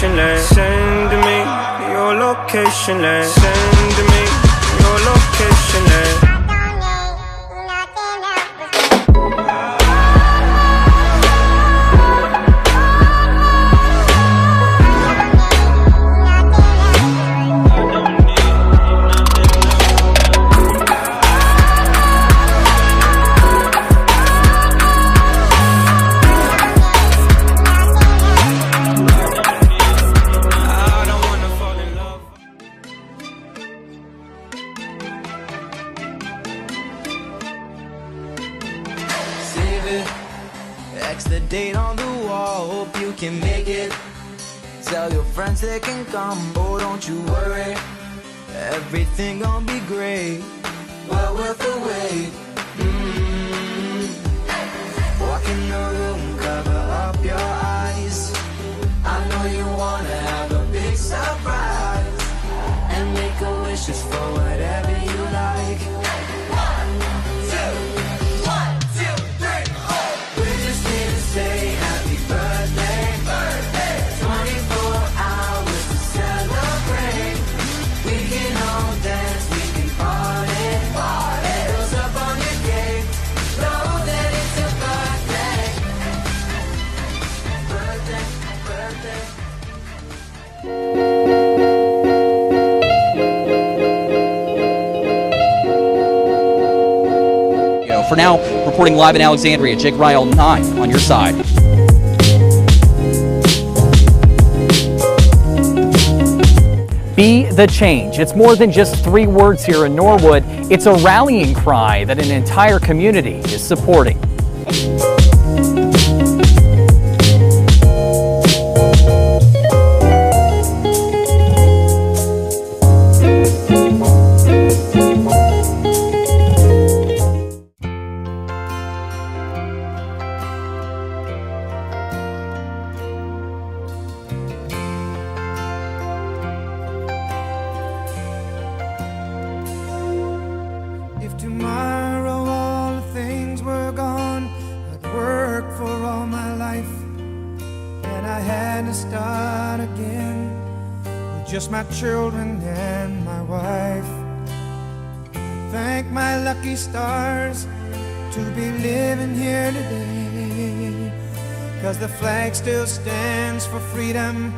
location, let's send me your location, let's send me your location, let's. X the date on the wall, hope you can make it. Tell your friends they can come, oh don't you worry, everything gon' be great, well worth the wait. Walk in the room, cover up your eyes, I know you wanna have a big surprise, and make a wish just for whatever you like. Say happy birthday, 24 hours to celebrate. We can all dance, we can party. Heels up on your gate, know that it's your birthday. For now, reporting live in Alexandria, Jake Ryle 9 on your side. Be the change. It's more than just 3 words here in Norwood. It's a rallying cry that an entire community is supporting. If tomorrow all the things were gone, I'd work for all my life, and I had to start again with just my children and my wife. Thank my lucky stars to be living here today, 'cause the flag still stands for freedom,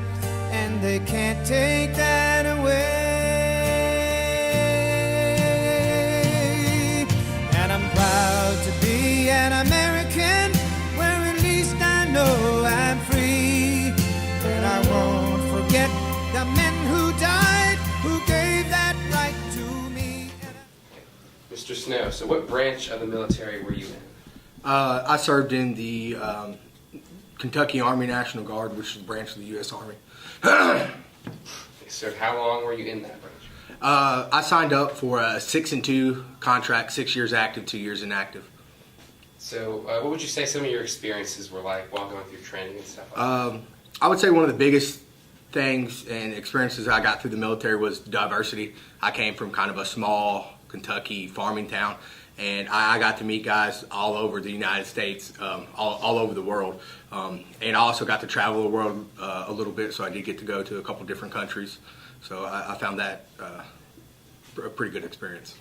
and they can't take that away. Proud to be an American, where at least I know I'm free. And I won't forget the men who died, who gave that right to me. Mr. Snow, so what branch of the military were you in? I served in the Kentucky Army National Guard, which is a branch of the U.S. Army. So how long were you in that branch? I signed up for a 6-2 contract, 6 years active, 2 years inactive. So what would you say some of your experiences were like while going through training and stuff like that? I would say one of the biggest things and experiences I got through the military was diversity. I came from kind of a small Kentucky farming town, and I got to meet guys all over the United States, all over the world. And I also got to travel the world a little bit, so I did get to go to a couple different countries. So I found that a pretty good experience.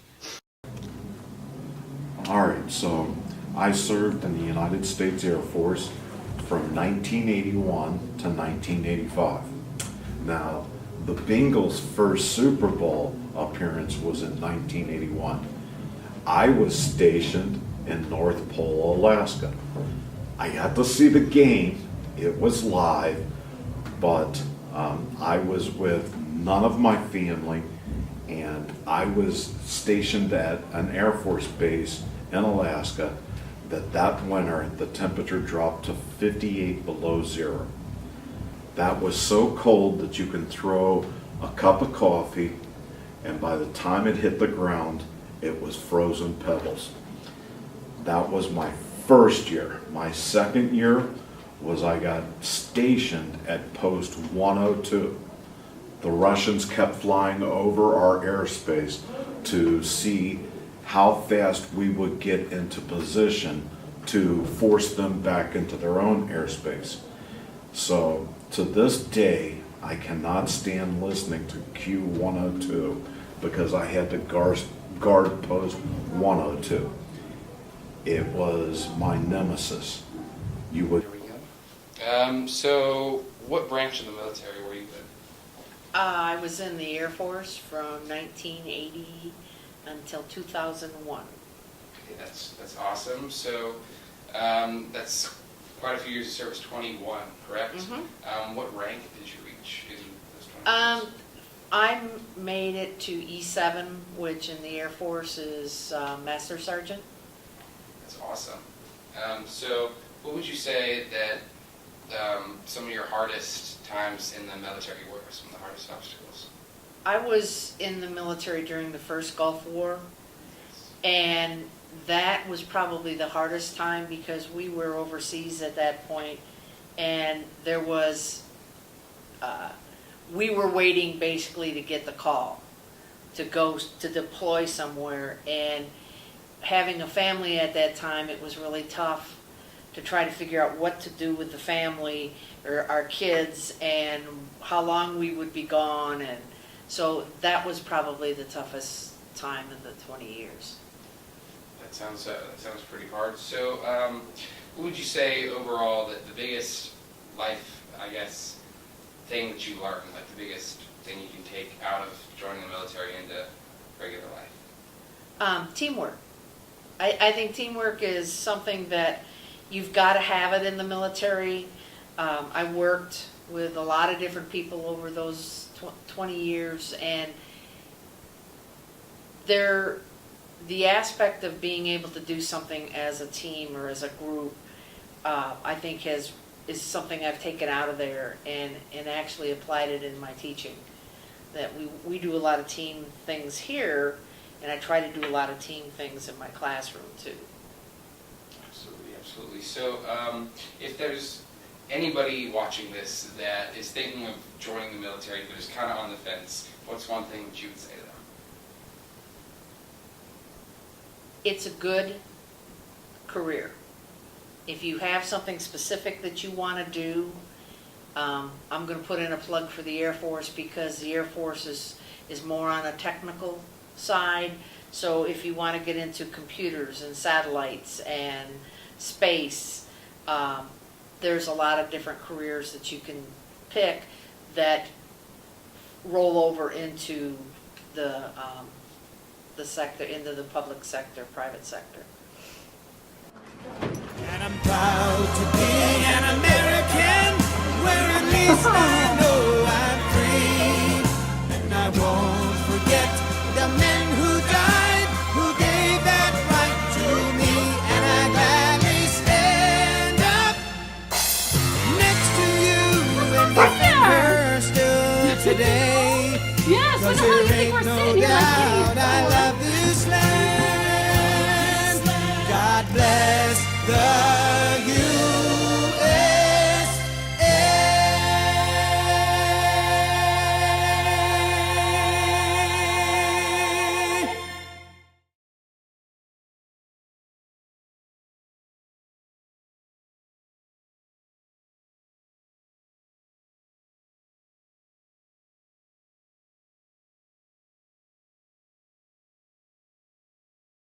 All right, so I served in the United States Air Force from 1981 to 1985. Now, the Bengals' first Super Bowl appearance was in 1981. I was stationed in North Pole, Alaska. I got to see the game. It was live, but I was with none of my family, and I was stationed at an Air Force base in Alaska that winter the temperature dropped to 58 below zero. That was so cold that you can throw a cup of coffee, and by the time it hit the ground, it was frozen pebbles. That was my first year. My second year was I got stationed at post 102. The Russians kept flying over our airspace to see how fast we would get into position to force them back into their own airspace. So to this day, I cannot stand listening to Q102 because I had to guard post 102. It was my nemesis. You would. There we go. So, what branch of the military were you in? I was in the Air Force from 1980 until 2001. Okay, that's awesome. So, that's quite a few years of service. 21, correct? Mhm. What rank did you reach in those 20 years? I made it to E7, which in the Air Force is Master Sergeant. That's awesome. So, what would you say that some of your hardest times in the military were? Some of the hardest obstacles? I was in the military during the first Gulf War, and that was probably the hardest time because we were overseas at that point, and there was, we were waiting basically to get the call to go to deploy somewhere, and having a family at that time, it was really tough to try to figure out what to do with the family or our kids and how long we would be gone, and so that was probably the toughest time in the 20 years. That sounds pretty hard. So, what would you say overall that the biggest life, I guess, thing that you learned, like the biggest thing you can take out of joining the military into regular life? Teamwork. I think teamwork is something that you've got to have it in the military. I worked with a lot of different people over those 20 years, and the aspect of being able to do something as a team or as a group, I think is something I've taken out of there and actually applied it in my teaching. That we do a lot of team things here, and I try to do a lot of team things in my classroom too. Absolutely, absolutely. So, if there's anybody watching this that is thinking of joining the military but is kind of on the fence, what's one thing that you would say to them? It's a good career. If you have something specific that you want to do, I'm going to put in a plug for the Air Force because the Air Force is more on a technical side. So if you want to get into computers and satellites and space, there's a lot of different careers that you can pick that roll over into the sector, into the public sector, private sector. And I'm proud to be an American, where at least I know I'm free. And I won't forget the men who died, who gave that right to me. And I gladly stand up next to you and defend her still today. Yes, what the hell do you think we're sitting here like doubt I idiots for? love this land. God bless the